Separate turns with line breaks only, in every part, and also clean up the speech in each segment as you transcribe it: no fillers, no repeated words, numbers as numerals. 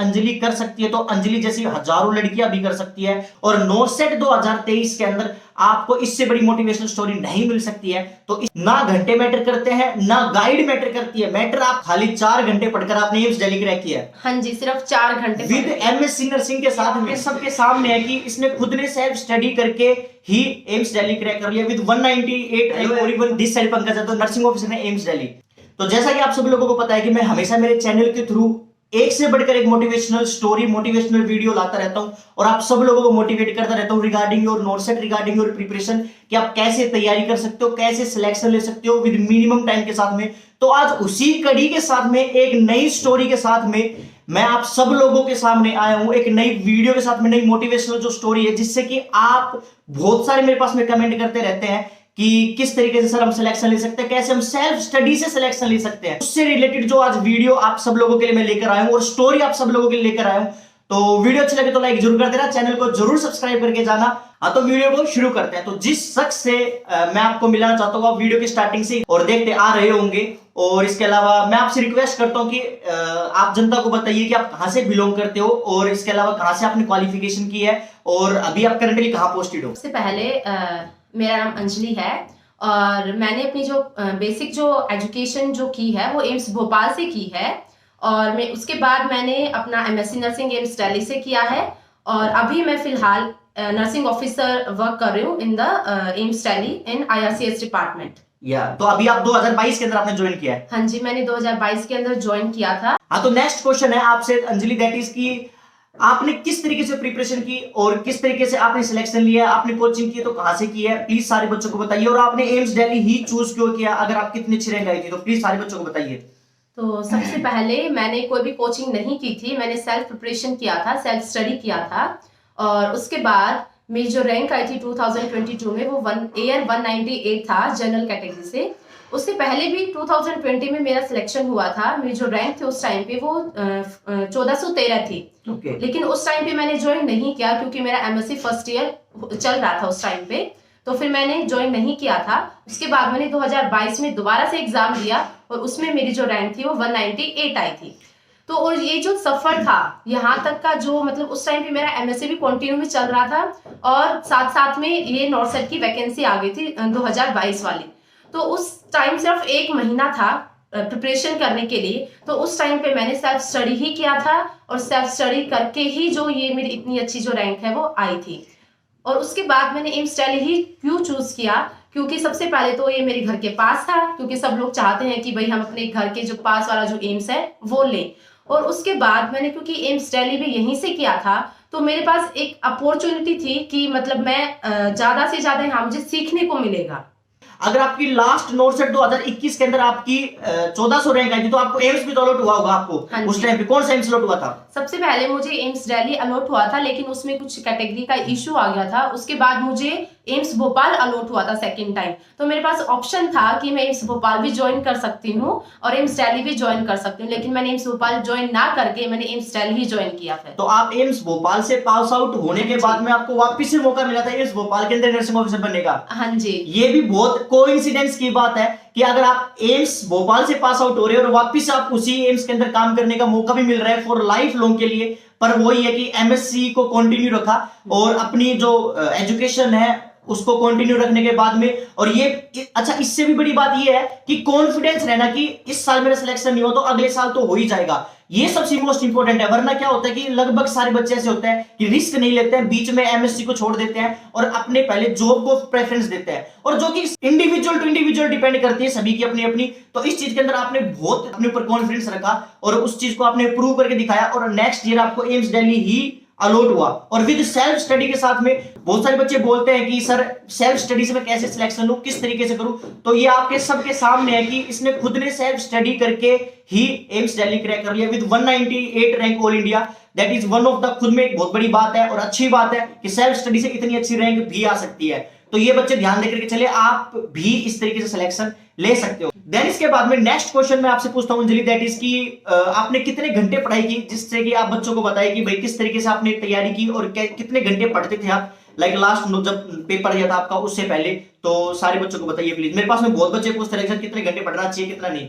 अंजलि कर सकती है तो अंजलि जैसी हजारों लड़कियां भी कर सकती है। और नॉर्सेट 2023 के अंदर आपको इससे बड़ी मोटिवेशनल स्टोरी नहीं मिल सकती है। तो ना घंटे मैटर करते हैं, ना गाइड मैटर करती है, मैटर आप खाली 4 घंटे पढ़कर आपने एम्स दिल्ली क्रैक किया है।
हाँ जी, सिर्फ 4 घंटे
विद एमएससी नर्सिंग के साथ में सबके सामने है कि इसने खुद ने सेल्फ स्टडी करके ही एम्स दिल्ली क्रैक कर लिया विद 198 रैंक। और इवन दिस साइड पंकज है तो नर्सिंग ऑफिसर ने एम्स दिल्ली। तो जैसा कि आप सभी लोगों को पता है कि मैं हमेशा मेरे चैनल के थ्रू एक से बढ़कर एक मोटिवेशनल स्टोरी, मोटिवेशनल वीडियो लाता रहता हूं और आप सब लोगों को मोटिवेट करता रहता हूं regarding your नॉर्सेट, regarding your preparation, कि आप कैसे तैयारी कर सकते हो, कैसे सिलेक्शन ले सकते हो विद मिनिमम टाइम के साथ में। तो आज उसी कड़ी के साथ में एक नई स्टोरी के साथ में मैं आप सब लोगों के सामने आया हूं, एक नई वीडियो के साथ में, नई मोटिवेशनल जो स्टोरी है, जिससे कि आप बहुत सारे मेरे पास में कमेंट करते रहते हैं कि किस तरीके से सर हम सिलेक्शन ले सकते हैं, कैसे हम सेल्फ स्टडी से सिलेक्शन ले सकते हैं। उससे रिलेटेड जो आज वीडियो आप सब लोगों के लिए मैं लेकर आया हूं और स्टोरी आप सब लोगों के लिए लेकर आया हूं। तो वीडियो अच्छी लगे तो लाइक जरूर कर देना, चैनल को जरूर सब्सक्राइब करके जाना। हाँ, तो वीडियो को शुरू करते हैं। तो जिस शख्स से मैं आपको मिलाना चाहता हूँ आप वीडियो की स्टार्टिंग से और देखते आ रहे होंगे। और इसके अलावा मैं आपसे रिक्वेस्ट करता हूँ कि आप जनता को बताइए कि आप कहां से बिलोंग करते हो और इसके अलावा कहां से आपने क्वालिफिकेशन की है और अभी आप करंटली कहां पोस्टेड हो।
सबसे पहले मेरा नाम अंजलि है और मैंने अपनी जो बेसिक जो एजुकेशन जो की है वो एम्स भोपाल से की है। और मैं उसके बाद मैंने अपना एमएससी नर्सिंग एम्स दिल्ली से किया है और अभी मैं फिलहाल नर्सिंग ऑफिसर वर्क कर रही हूँ in the AIIMS Delhi in IRCS department.
तो अभी आप 2022 के अंदर आपने ज्वाइन किया है।
हाँ जी, मैंने 2022 के अंदर ज्वाइन किया था।
हाँ, तो नेक्स्ट क्वेश्चन है आपसे अंजलि, दैट इज की आपने किस तरीके से प्रिपरेशन की और किस तरीके से आपने सिलेक्शन लिया, आपने कोचिंग की तो कहां से की है, प्लीज सारे बच्चों को बताइए। और आपने एम्स दिल्ली ही चूज क्यों किया, अगर आप कितनी अच्छी रैंक आई थी तो प्लीज सारे बच्चों को बताइए।
तो सबसे पहले मैंने कोई भी कोचिंग नहीं की थी, मैंने सेल्फ प्रिपरेशन किया था, सेल्फ स्टडी किया था। और उसके बाद मेरी जो रैंक आई थी 2022 में वो AR 198 था जनरल कैटेगरी से। उससे पहले भी 2020 में मेरा सिलेक्शन हुआ था। मेरी जो रैंक थी उस टाइम पे वो 1413 थी। लेकिन उस टाइम पे मैंने ज्वाइन नहीं किया क्योंकि मेरा MSc फर्स्ट ईयर चल रहा था उस टाइम पे, तो फिर मैंने ज्वाइन नहीं किया था। उसके बाद मैंने 2022 में दोबारा से एग्जाम दिया और उसमें मेरी जो रैंक थी वो 198 आई थी। तो और ये जो सफर था यहाँ तक का, जो मतलब उस टाइम पे मेरा MSc भी कंटिन्यू में चल रहा था और साथ साथ में ये नॉर्सेट की वैकेंसी आ गई थी 2022 वाली। तो उस टाइम सिर्फ 1 महीना था प्रिपरेशन करने के लिए, तो उस टाइम पे मैंने सेल्फ स्टडी ही किया था और सेल्फ स्टडी करके ही जो ये मेरी इतनी अच्छी जो रैंक है वो आई थी। और उसके बाद मैंने एम्स दिल्ली ही क्यों चूज किया, क्योंकि सबसे पहले तो ये मेरे घर के पास था, क्योंकि सब लोग चाहते हैं कि भाई हम अपने घर के जो पास वाला जो एम्स है वो लें। और उसके बाद मैंने क्योंकि एम्स दिल्ली भी यहीं से किया था तो मेरे पास एक अपॉर्चुनिटी थी कि मतलब मैं ज्यादा से ज्यादा यहाँ मुझे सीखने को मिलेगा।
अगर आपकी लास्ट नॉर्सेट 2021 के अंदर आपकी 1400 रैंक आई थी तो आपको एम्स भी तो अलॉट हुआ होगा आपको।
हाँ,
उस टाइम पे कौन सा एम्स अलॉट हुआ था?
सबसे पहले मुझे एम्स दिल्ली अलॉट हुआ था, लेकिन उसमें कुछ कैटेगरी का इशू आ गया था। उसके बाद मुझे एम्स भोपाल अलॉट हुआ था सेकंड टाइम। तो मेरे पास ऑप्शन था कि मैं एम्स भोपाल भी ज्वाइन कर सकती हूँ और एम्स दिल्ली भी ज्वाइन कर सकती हूँ, लेकिन मैंने एम्स भोपाल ज्वाइन ना करके मैंने एम्स दिल्ली ही ज्वाइन किया था।
तो आप एम्स भोपाल से पास आउट होने के बाद में आपको वापस से मौका मिला था एम्स भोपाल के अंदर नर्सिंग ऑफिसर बनने का।
हाँ जी,
ये भी बहुत कोइंसिडेंस की बात है कि अगर आप एम्स भोपाल से पास आउट हो रहे हो और वापस आप उसी एम्स के अंदर काम करने का मौका भी मिल रहा है फॉर लाइफ लॉन्ग के लिए। पर वही है कि MSc को कंटिन्यू रखा और अपनी जो एजुकेशन है उसको कंटिन्यू रखने के बाद में, और ये अच्छा इससे भी बड़ी बात ये है कि कॉन्फिडेंस रहना कि इस साल मेरा सिलेक्शन नहीं हो तो अगले साल तो हो ही जाएगा। ये सबसे मोस्ट इंपॉर्टेंट है। वरना क्या होता है कि लगभग सारे बच्चे ऐसे होते हैं कि रिस्क नहीं लेते हैं, बीच में MSc को छोड़ देते हैं और अपने पहले जॉब को प्रेफरेंस देते हैं, और जो कि इंडिविजुअल टू इंडिविजुअल डिपेंड करती है, सभी की अपनी अपनी। तो इस चीज के अंदर आपने बहुत अपने ऊपर कॉन्फिडेंस रखा और उस चीज को आपने प्रूव करके दिखाया और नेक्स्ट ईयर आपको एम्स दिल्ली ही अलॉट हुआ। और विद सेल्फ स्टडी के साथ में बहुत सारे बच्चे बोलते हैं कि सर सेल्फ स्टडी से मैं कैसे सिलेक्शन लूं, किस तरीके से करूं। तो ये आपके सबके सामने है कि इसने खुद ने सेल्फ स्टडी करके ही एम्स दिल्ली क्रैक कर लिया with 198 rank all India. That is one of the, खुद में एक बहुत बड़ी बात है और अच्छी बात है कि सेल्फ स्टडी से इतनी अच्छी रैंक भी आ सकती है। तो ये बच्चे ध्यान देकर के चले, आप भी इस तरीके से सिलेक्शन ले सकते हो। देन इसके बाद में नेक्स्ट क्वेश्चन मैं आपसे पूछता हूं अंजलि, दैट इज की आपने कितने घंटे पढ़ाई की, जिससे कि आप बच्चों को बताइए कि भाई किस तरीके से आपने तैयारी की और कितने घंटे पढ़ते थे आप लाइक लास्ट जब पेपर दिया था आपका उससे पहले। तो सारे बच्चों को बताइए प्लीज। मेरे पास में बहुत बच्चे पूछते रहे सर कितने घंटे पढ़ना चाहिए कितना नहीं।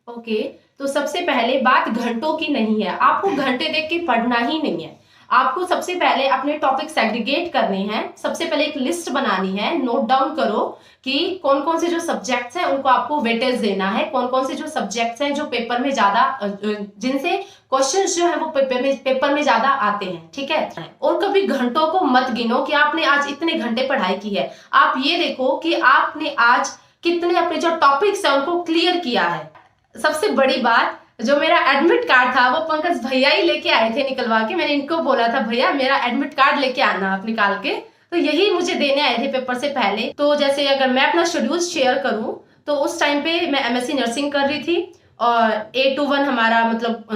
ओके, तो सबसे पहले बात घंटों की नहीं है, आपको घंटे देख के पढ़ना ही नहीं है। आपको सबसे पहले अपने टॉपिक सेग्रीगेट करने हैं, सबसे पहले एक लिस्ट बनानी है, नोट डाउन करो कि कौन कौन से जो सब्जेक्ट्स हैं उनको आपको वेटेज देना है, कौन कौन से जो सब्जेक्ट्स हैं जो पेपर में ज्यादा, जिनसे क्वेश्चंस जो है वो पेपर में ज्यादा आते हैं, ठीक है। और कभी घंटों को मत गिनो कि आपने आज इतने घंटे पढ़ाई की है, आप ये देखो कि आपने आज कितने अपने जो टॉपिक्स है उनको क्लियर किया है। सबसे बड़ी बात, जो मेरा एडमिट कार्ड था वो पंकज भैया ही लेके आए थे निकलवा के। मैंने इनको बोला था भैया मेरा एडमिट कार्ड लेके आना आप निकाल के, तो यही मुझे देने आए थे पेपर से पहले। तो जैसे अगर मैं अपना शेड्यूल शेयर करूं तो उस टाइम पे मैं एमएससी नर्सिंग कर रही थी और 8 to 1 हमारा मतलब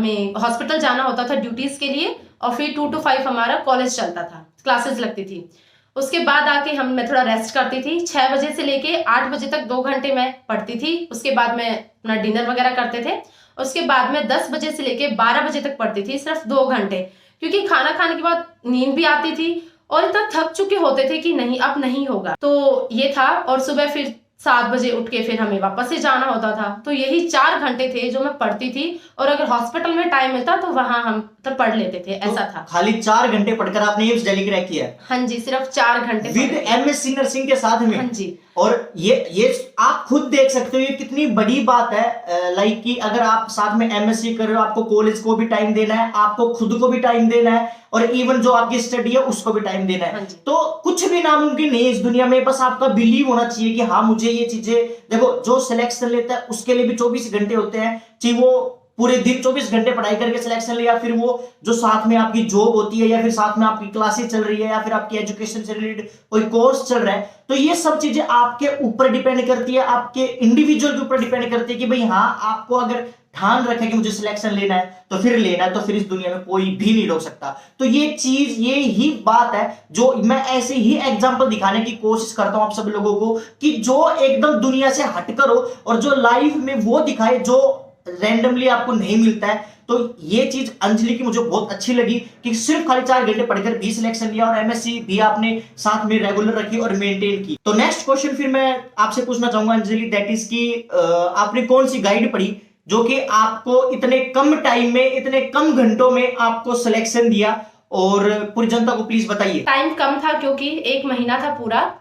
में हॉस्पिटल जाना होता था ड्यूटीज के लिए, और फिर 2 to 5 हमारा कॉलेज चलता था, क्लासेस लगती थी। उसके बाद आके मैं थोड़ा रेस्ट करती थी। 6 बजे से लेके 8 बजे तक 2 घंटे मैं पढ़ती थी। उसके बाद मैं अपना डिनर वगैरह करते थे। उसके बाद में 10 बजे से लेके 12 बजे तक पढ़ती थी, सिर्फ 2 घंटे, क्योंकि खाना खाने के बाद नींद भी आती थी और इतना थक चुके होते थे कि नहीं अब नहीं होगा। तो ये था, और सुबह फिर 7 बजे उठ के फिर हमें वापस से जाना होता था। तो यही 4 घंटे थे जो मैं पढ़ती थी, और अगर हॉस्पिटल में टाइम मिलता तो वहां हम तब पढ़ लेते थे, ऐसा
तो
था।
खाली 4 घंटे पढ़कर आपने एम्स दिल्ली क्रैक किया?
हाँ जी, सिर्फ 4 घंटे
विद एमएससी नर्सिंग के साथ में।
हाँ जी।
और ये आप खुद देख सकते हो ये कितनी बड़ी बात है, लाइक कि अगर आप साथ में एमएससी कर रहे हो, आपको कॉलेज को भी टाइम देना है, आपको खुद को भी टाइम देना है, और इवन जो आपकी स्टडी है उसको भी टाइम देना है।
हाँ,
तो कुछ भी नामुमकिन नहीं है इस दुनिया में, बस आपका बिलीव होना चाहिए कि हाँ मुझे ये चीजें, देखो जो सिलेक्शन लेता है उसके लिए भी 24 घंटे होते हैं, चाहे वो पूरे दिन 24 घंटे पढ़ाई करके सिलेक्शन ले, या फिर वो जो साथ में आपकी जॉब होती है, या फिर साथ में आपकी क्लासेस चल रही है, या फिर आपकी एजुकेशन से रिलेटेड कोई कोर्स चल रहा है। तो ये सब चीजें आपके ऊपर डिपेंड करती है, आपके इंडिविजुअल के ऊपर डिपेंड करती है कि भाई हाँ आपको अगर ध्यान रखे कि मुझे सिलेक्शन लेना है तो फिर लेना है, तो फिर इस दुनिया में कोई भी नहीं रोक सकता। तो ये चीज, ये ही बात है जो मैं ऐसे ही एग्जांपल दिखाने की कोशिश करता हूं आप सब लोगों को, कि जो एकदम दुनिया से हटकर हो और जो लाइफ में वो दिखाए जो रैंडमली आपको नहीं मिलता है। तो ये चीज अंजलि की मुझे बहुत अच्छी लगी कि सिर्फ खाली 4 घंटे पढ़कर भी सिलेक्शन लिया, और एमएससी भी आपने साथ में रेगुलर रखी और मेंटेन की। तो नेक्स्ट क्वेश्चन फिर मैं आपसे पूछना चाहूंगा अंजलि, दैट इज कि आपने कौन सी गाइड पढ़ी जो कि आपको इतने कम टाइम में, इतने कम घंटों में आपको सिलेक्शन दिया, और पूरी जनता को प्लीज बताइए।
टाइम कम था क्योंकि 1 महीना था पूरा।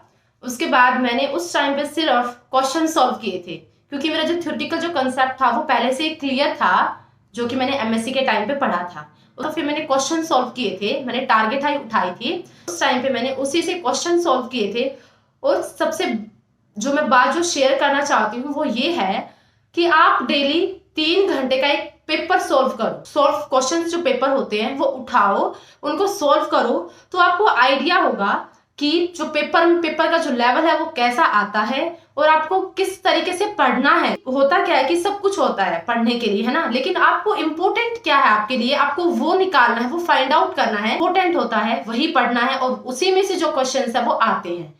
उसके बाद मैंने उस टाइम पे सिर्फ क्वेश्चन सॉल्व किए थे, क्योंकि मेरा जो थ्योरेटिकल जो कंसेप्ट था वो पहले से क्लियर था, जो कि मैंने एमएससी के टाइम पे पढ़ा था। तो फिर मैंने क्वेश्चन सॉल्व किए थे, मैंने टारगेट उठाई थी उस टाइम पे, मैंने उसी से क्वेश्चन सॉल्व किए थे। और सबसे जो मैं बात जो शेयर करना चाहती हूँ वो ये है कि आप डेली 3 घंटे का एक पेपर सॉल्व करो। सॉल्व क्वेश्चंस जो पेपर होते हैं वो उठाओ, उनको सॉल्व करो, तो आपको आइडिया होगा कि जो पेपर का जो लेवल है वो कैसा आता है, और आपको किस तरीके से पढ़ना है। होता क्या है कि सब कुछ होता है पढ़ने के लिए, है ना, लेकिन आपको इम्पोर्टेंट क्या है आपके लिए, आपको वो निकालना है, वो फाइंड आउट करना है। इम्पोर्टेंट होता है वही पढ़ना है, और उसी में से जो क्वेश्चन है वो आते हैं।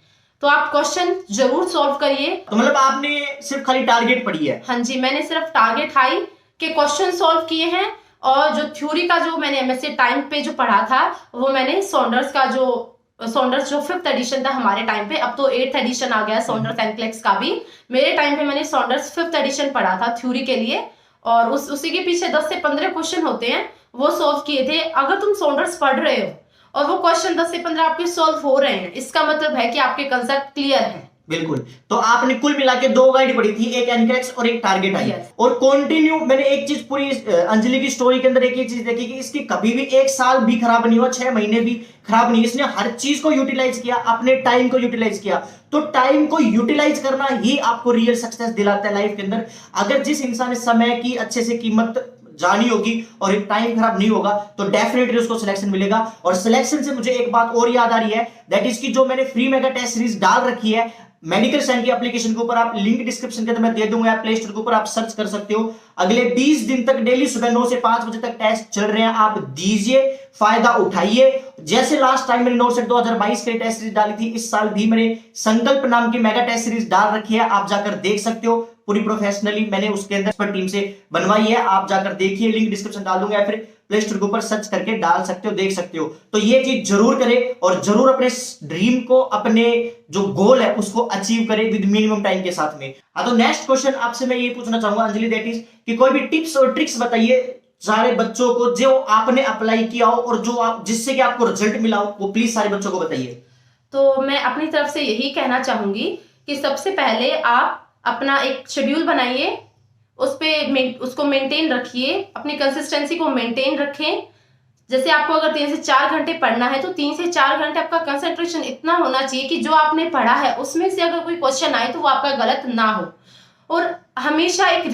तो आप क्वेश्चन जरूर सॉल्व करिए।
तो मतलब आपने सिर्फ खाली टारगेट पढ़ी है?
हाँ जी, मैंने सिर्फ टारगेट हाई के क्वेश्चन सॉल्व किए हैं, और जो थ्योरी का जो मैंने एमएससी टाइम पे जो पढ़ा था वो मैंने सॉन्डर्स जो 5th एडिशन था हमारे टाइम पे, अब तो 8th एडिशन आ गया सॉन्डर्स एंड क्लेक्स का भी। मेरे टाइम पे मैंने सॉन्डर्स 5th एडिशन पढ़ा था थ्योरी के लिए, और उसी के पीछे 10 से 15 क्वेश्चन होते हैं, वो सॉल्व किए थे। अगर तुम सॉन्डर्स पढ़ रहे हो और वो क्वेश्चन 10 से 15 आपके सॉल्व हो रहे हैं, इसका मतलब है कि आपके कंसेप्ट क्लियर है।
बिल्कुल। तो आपने कुल मिला के 2 गाइड पढ़ी थी, एक एनक्रेक्स और एक टारगेट आई।
Yes.
और कंटिन्यू मैंने एक चीज पूरी अंजलि की स्टोरी के अंदर एक ही चीज देखी कि इसकी कभी भी 1 साल भी खराब नहीं हुआ, 6 महीने भी खराब नहीं, इसने हर चीज को यूटिलाइज किया, अपने टाइम को यूटिलाइज किया। तो टाइम को यूटिलाइज करना ही आपको रियल सक्सेस दिलाता है लाइफ के अंदर। अगर जिस इंसान ने समय की अच्छे से कीमत जानी होगी और एक टाइम खराब नहीं होगा, तो डेफिनेटली उसको सिलेक्शन मिलेगा। और सिलेक्शन से मुझे एक बात और याद आ रही है, दैट इज की जो मैंने फ्री मेगा टेस्ट सीरीज डाल रखी है मेडिकल साइंस की एप्लीकेशन के ऊपर, आप लिंक डिस्क्रिप्शन के अंदर मैं दे दूंगा, आप प्ले स्टोर के ऊपर आप सर्च कर सकते हो। अगले 20 दिन तक डेली सुबह 9 से 5 बजे तक टेस्ट चल रहे हैं, आप दीजिए, फायदा उठाइए। जैसे लास्ट टाइम मैंने 9 से 2022 के टेस्ट सीरीज डाली थी, इस साल भी मैंने संकल्प नाम की मेगा टेस्ट सीरीज डाल रखी है, आप जाकर देख सकते हो। पूरी प्रोफेशनली मैंने उसके अंदर टीम से बनवाई है, आप जाकर देखिए, लिंक डिस्क्रिप्शन डाल दूंगा, या फिर प्ले स्टोर के ऊपर सर्च करके डाल सकते हो, देख सकते हो। तो ये चीज जरूर करें और जरूर अपने ड्रीम को, अपने जो गोल है उसको अचीव करें विद मिनिमम टाइम के साथ में। हाँ, तो नेक्स्ट क्वेश्चन आपसे मैं ये पूछना चाहूंगा अंजलि, दैट इज कि कोई भी टिप्स और ट्रिक्स बताइए सारे बच्चों को जो आपने अप्लाई किया हो और जो आप जिससे कि आपको रिजल्ट मिला हो, वो प्लीज सारे बच्चों को बताइए।
तो मैं अपनी तरफ से यही कहना चाहूंगी कि सबसे पहले आप अपना एक शेड्यूल बनाइए, उसको मेंटेन रखिए, अपनी कंसिस्टेंसी को मेंटेन रखें। जैसे आपको अगर 3 से 4 घंटे पढ़ना है तो 3 से 4 घंटे आपका कंसंट्रेशन इतना होना चाहिए कि जो आपने पढ़ा है उसमें से अगर कोई क्वेश्चन आए तो वो आपका गलत ना हो। और हमेशा एक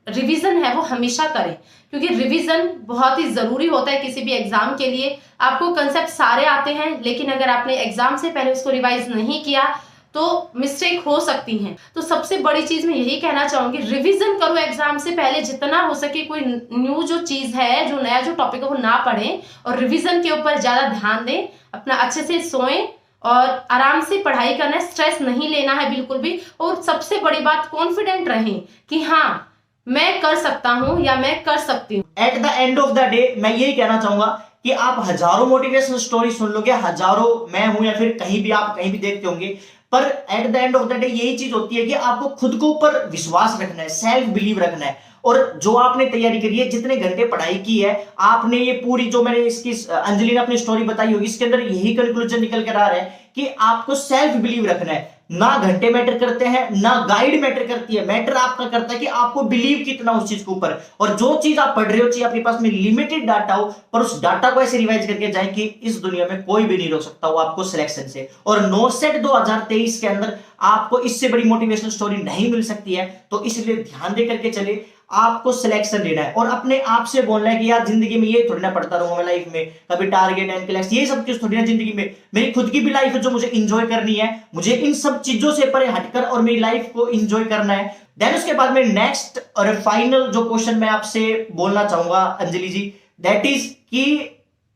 रिवीजन है वो हमेशा करें, क्योंकि रिवीजन बहुत ही जरूरी होता है किसी भी एग्जाम के लिए। आपको कंसेप्ट सारे आते हैं, लेकिन अगर आपने एग्जाम से पहले उसको रिवाइज नहीं किया तो मिस्टेक हो सकती हैं। तो सबसे बड़ी चीज मैं यही कहना चाहूंगी, रिवीजन करो एग्जाम से पहले जितना हो सके। कोई न्यू जो चीज है, जो नया जो टॉपिक है वो ना पढ़ें और रिवीजन के ऊपर ज्यादा ध्यान दें। अपना अच्छे से सोएं और आराम से पढ़ाई करना है, स्ट्रेस नहीं लेना है बिल्कुल भी। और सबसे बड़ी बात, कॉन्फिडेंट रहें कि हाँ मैं कर सकता हूं या मैं कर सकती हूँ।
At the end of the day मैं यही कहना चाहूंगा कि आप हजारों मोटिवेशनल स्टोरी सुन लोगे, हजारों, मैं हूं या फिर कहीं भी आप कहीं भी देखते होंगे, पर at the end of the day यही चीज होती है कि आपको खुद को ऊपर विश्वास रखना है, सेल्फ बिलीव रखना है। और जो आपने तैयारी करी है, जितने घंटे पढ़ाई की है आपने, ये पूरी जो मैंने इसकी अंजलि ने अपनी स्टोरी बताई होगी, इसके अंदर यही कंक्लूजन निकल कर आ रहा है कि आपको सेल्फ बिलीव रखना है। ना घंटे मैटर करते हैं, ना गाइड मैटर करती है, मैटर आपका करता है कि आपको बिलीव कितना उस चीज के ऊपर। और जो चीज आप पढ़ रहे हो, चाहिए आपके पास में लिमिटेड डाटा हो, पर उस डाटा को ऐसे रिवाइज करके जाए कि इस दुनिया में कोई भी नहीं रोक सकता वो आपको सिलेक्शन से। और नोसेट 2023 के अंदर आपको इससे बड़ी मोटिवेशनल स्टोरी नहीं मिल सकती है। तो इसलिए ध्यान दे करके चले, आपको सिलेक्शन लेना है और अपने आप से बोलना है कि यार जिंदगी में ये थोड़ी ना पढ़ता रहूंगा मैं लाइफ में, कभी टारगेट एंड क्लैश ये सब चीज थोड़ी ना जिंदगी में। मेरी खुद की भी लाइफ है जो मुझे इंजॉय करनी है, मुझे इन सब चीजों से परे हटकर और मेरी लाइफ को इंजॉय करना है। देन उसके बाद में नेक्स्ट और फाइनल जो क्वेश्चन मैं आपसे बोलना चाहूंगा अंजलि जी, दैट इज कि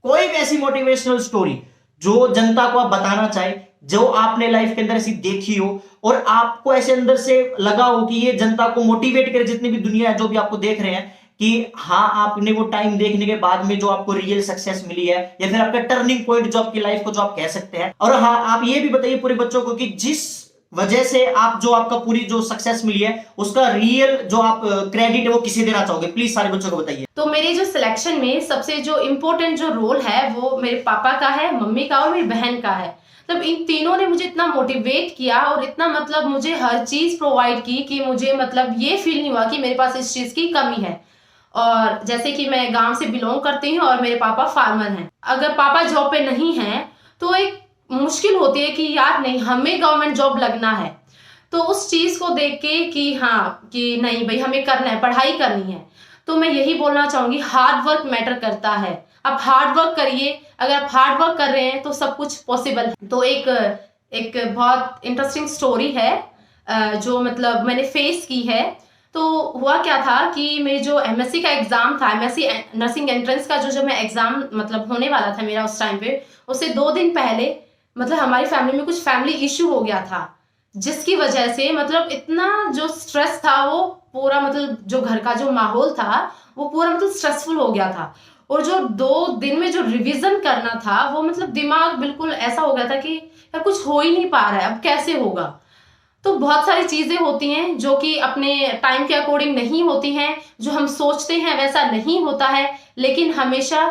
कोई भी ऐसी मोटिवेशनल स्टोरी जो जनता को आप बताना चाहे, जो आपने लाइफ के अंदर ऐसी देखी हो और आपको ऐसे अंदर से लगा हो कि ये जनता को मोटिवेट करे, जितनी भी दुनिया है जो भी आपको देख रहे हैं, कि हाँ आपने वो टाइम देखने के बाद में जो आपको रियल सक्सेस मिली है या फिर आपका टर्निंग पॉइंट जो आपकी लाइफ को जो आप कह सकते हैं। और हाँ, आप ये भी बताइए पूरे बच्चों को कि जिस वजह से आप जो आपका पूरी जो सक्सेस मिली है उसका रियल जो आप क्रेडिट है वो किसे देना चाहोगे, प्लीज सारे बच्चों को बताइए।
तो मेरे जो सिलेक्शन में सबसे जो इम्पोर्टेंट जो रोल है वो मेरे पापा का है, मम्मी का और मेरी बहन का है। मतलब इन तीनों ने मुझे इतना मोटिवेट किया और इतना मतलब मुझे हर चीज प्रोवाइड की कि मुझे मतलब ये फील नहीं हुआ कि मेरे पास इस चीज की कमी है। और जैसे कि मैं गांव से बिलोंग करती हूँ और मेरे पापा फार्मर हैं। अगर पापा जॉब पे नहीं हैं तो एक मुश्किल होती है कि यार नहीं हमें गवर्नमेंट जॉब लगना है। तो उस चीज को देख के कि हाँ कि नहीं भाई हमें करना है, पढ़ाई करनी है। तो मैं यही बोलना चाहूंगी, हार्ड वर्क मैटर करता है। आप हार्ड वर्क करिए, अगर आप हार्ड वर्क कर रहे हैं तो सब कुछ पॉसिबल है। तो एक बहुत इंटरेस्टिंग स्टोरी है जो मतलब मैंने फेस की है। तो हुआ क्या था कि मेरी जो एमएससी का एग्जाम था, एमएससी नर्सिंग एंट्रेंस का जो मैं एग्जाम मतलब होने वाला था मेरा उस टाइम पे, उससे 2 दिन पहले मतलब हमारी फैमिली में कुछ फैमिली इश्यू हो गया था, जिसकी वजह से मतलब इतना जो स्ट्रेस था वो पूरा मतलब जो घर का जो माहौल था वो पूरा मतलब स्ट्रेसफुल हो गया था। और जो 2 दिन में जो रिवीजन करना था वो मतलब दिमाग बिल्कुल ऐसा हो गया था कि यार कुछ हो ही नहीं पा रहा है, अब कैसे होगा। तो बहुत सारी चीजें होती हैं जो कि अपने टाइम के अकॉर्डिंग नहीं होती हैं, जो हम सोचते हैं वैसा नहीं होता है। लेकिन हमेशा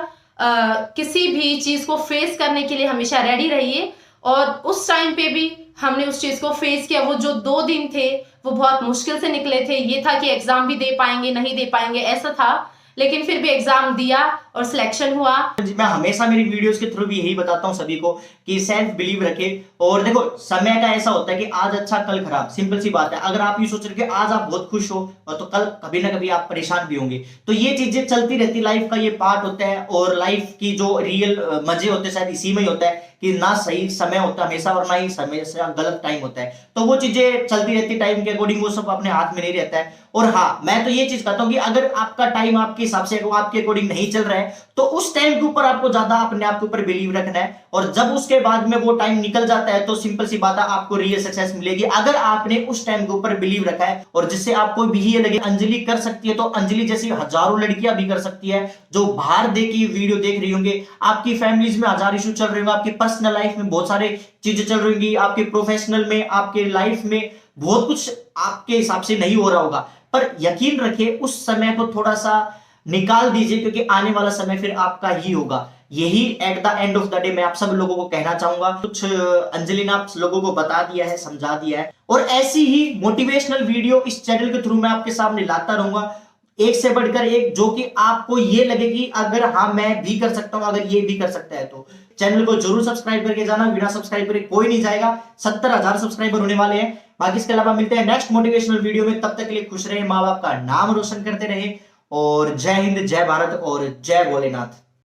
किसी भी चीज को फेस करने के लिए हमेशा रेडी रहिए। और उस टाइम पे भी हमने उस चीज को फेस किया। वो जो 2 दिन थे वो बहुत मुश्किल से निकले थे। ये था कि एग्जाम भी दे पाएंगे नहीं दे पाएंगे ऐसा था, लेकिन फिर भी एग्जाम दिया और सिलेक्शन हुआ।
मैं हमेशा मेरी वीडियोस के थ्रू भी यही बताता हूँ सभी को कि सेल्फ बिलीव रखे। और देखो समय का ऐसा होता है कि आज अच्छा कल खराब, सिंपल सी बात है। अगर आप ये सोच रहे कि आज आप बहुत खुश हो तो कल कभी ना कभी आप परेशान भी होंगे। तो ये चीजें चलती रहती, लाइफ का ये पार्ट होता है। और लाइफ की जो रियल मजे होते हैं शायद इसी में ही होता है कि ना सही समय होता है हमेशा और ना ही समय से गलत टाइम होता है, तो वो चीजें चलती रहती टाइम के अकॉर्डिंग, वो सब अपने हाथ में नहीं रहता है। और हाँ, मैं तो ये चीज कहता हूँ कि अगर आपका टाइम आपके हिसाब से आपके अकॉर्डिंग नहीं चल रहा है तो उस टाइम के ऊपर आपको ज्यादा अपने आप के ऊपर बिलीव रखना है, और जब उसके बाद में वो टाइम निकल जाता है तो सिंपल सी बात है आपको रियल सक्सेस मिलेगी अगर आपने उस टाइम के ऊपर बिलीव रखा है। और जिससे आपको भी ये लगे अंजलि कर सकती है, तो अंजलि जैसी हजारों लड़कियां भी कर सकती है जो बाहर देखी वीडियो देख रही होंगे। आपकी फैमिलीज में हजार इशू चल रहे होंगे, आपकी पर्सनल लाइफ में बहुत सारे चीजें चल रही होंगी, आपके प्रोफेशनल में, आपके लाइफ में बहुत कुछ आपके हिसाब से नहीं हो रहा होगा, पर यकीन रखिए उस समय को थोड़ा सा निकाल दीजिए, क्योंकि आने वाला समय फिर आपका ही होगा। यही at the end of the day मैं आप सब लोगों को कहना चाहूंगा। कुछ अंजलि ने आप लोगों को बता दिया है, समझा दिया है, और ऐसी ही मोटिवेशनल वीडियो इस चैनल के थ्रू मैं आपके सामने लाता रहूंगा, एक से बढ़कर एक, जो कि आपको ये लगे कि अगर हाँ मैं भी कर सकता हूं, अगर ये भी कर सकता है तो चैनल को जरूर सब्सक्राइब करके जाना। बिना सब्सक्राइब करे कोई नहीं जाएगा, 70,000 सब्सक्राइबर होने वाले हैं। बाकी इसके अलावा मिलते हैं नेक्स्ट मोटिवेशनल वीडियो में, तब तक के लिए खुश रहे, माँ बाप का नाम रोशन करते रहे, और जय हिंद, जय भारत और जय भोलेनाथ।